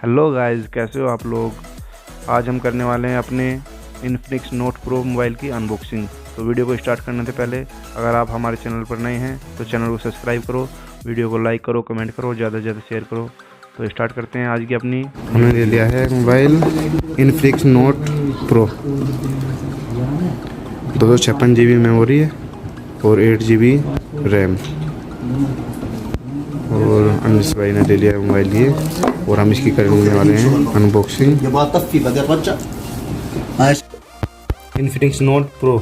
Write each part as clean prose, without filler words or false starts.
Hello guys, कैसे हो आप लोग। आज हम करने वाले हैं अपने इन्फिनिक्स नोट प्रो मोबाइल की अनबॉक्सिंग। तो वीडियो को स्टार्ट करने से पहले अगर आप हमारे चैनल पर नए हैं तो चैनल को सब्सक्राइब करो, वीडियो को लाइक करो, कमेंट करो, ज़्यादा से ज़्यादा शेयर करो। तो स्टार्ट करते हैं आज की अपनी। हमने ले लिया है mobile Infinix note pro. 256 GB memory है और 8 GB रैम। और अनिस भाई ने ले लिया है मोबाइल ये, और हम इसकी करने वाले हैं अनबॉक्सिंग। इन्फिनिक्स नोट प्रो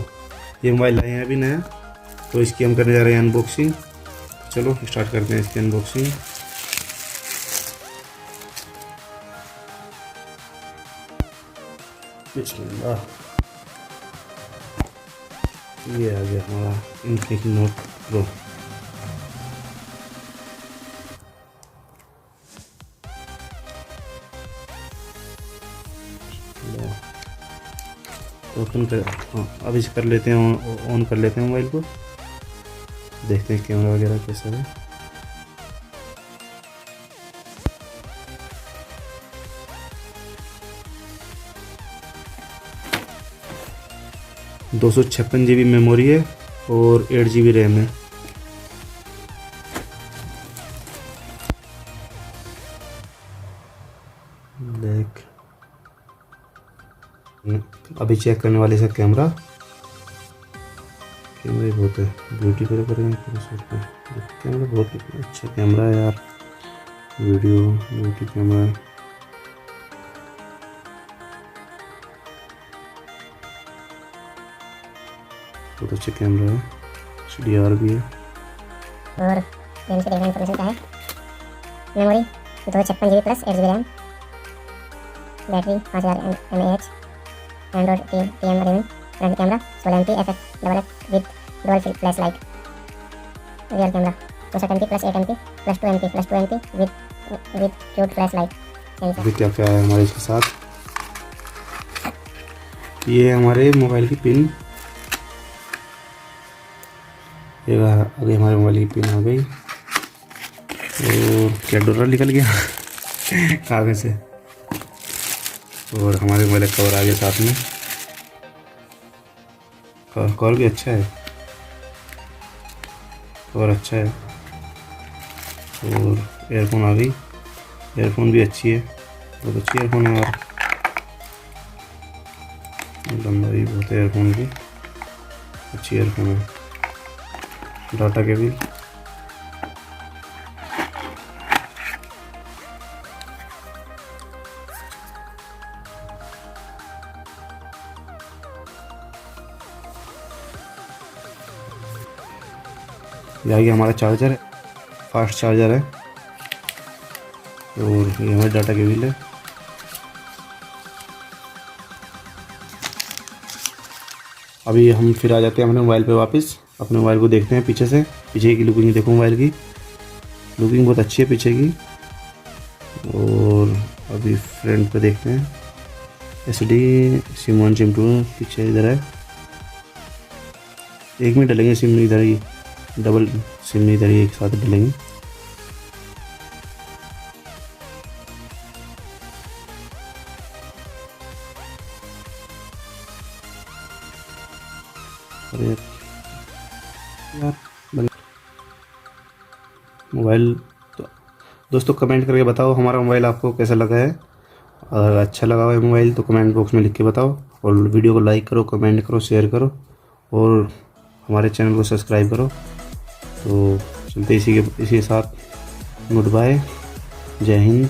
ये मोबाइल लाए हैं अभी नया, तो इसकी हम करने जा रहे हैं अनबॉक्सिंग। चलो स्टार्ट करते हैं इसकी अनबॉक्सिंग। ये आ गया हमारा इन्फिनिक्स नोट प्रो। ओपन कर, हाँ अब इसे कर लेते हैं, ऑन कर लेते हैं मोबाइल को, देखते हैं कैमरा वगैरह कैसा है। दो 256 GB मेमोरी है और 8 GB रैम है। देख अभी चेक करने वाले इसका कैमरा बहुत है, ब्यूटी करेंगे कैमरा बहुत अच्छा कैमरा है यार। वीडियो ब्यूटी कैमरा है। बहुत अच्छा कैमरा है, HDR भी है। और रैम से देखना इन्फॉर्मेशन क्या है। Memory 256 GB plus 8 GB RAM, battery 5000 mAh, Android 3 PM रेमिंग, front camera 16 MP FF+F with dual flash light, rear camera 64 MP plus 8 MP plus 2 MP with cute flash light. अभी क्या क्या है हमारे इसके साथ, ये है हमारे मोबाइल की पिन। ये अभी हमारे मोबाइल की पिन आ गई। और क्या डोरा निकल गया कागज से। और हमारे मोबाइल का कवर आ गया साथ में। कवर भी अच्छा है, कवर अच्छा है। और एयरफोन आ गई, एयरफोन भी अच्छी है, बहुत अच्छी एयरफोन है यार, लंबा भी बहुत है एयरफोन की, अच्छी एयरफोन है। डाटा केबल, ये आ गया हमारा चार्जर है, फास्ट चार्जर है। और ये हमारा डाटा केबल है। अभी हम फिर आ जाते हैं अपने मोबाइल पे वापस। अपने मोबाइल को देखते हैं पीछे से, पीछे की लुकिंग देखो, मोबाइल की लुकिंग बहुत अच्छी है पीछे की। और अभी फ्रंट पे देखते हैं, SD सिम 1 सिम 2 पीछे इधर है। एक में डलेंगे सिम इधर ही, डबल सिम इधर ही एक साथ डलेंगे। अरे यार मोबाइल तो दोस्तों कमेंट करके बताओ हमारा मोबाइल आपको कैसा लगा है। अगर अच्छा लगा हो मोबाइल तो कमेंट बॉक्स में लिख के बताओ। और वीडियो को लाइक करो, कमेंट करो, शेयर करो, और हमारे चैनल को सब्सक्राइब करो। तो चलते इसी के साथ गुड बाय, जय हिंद।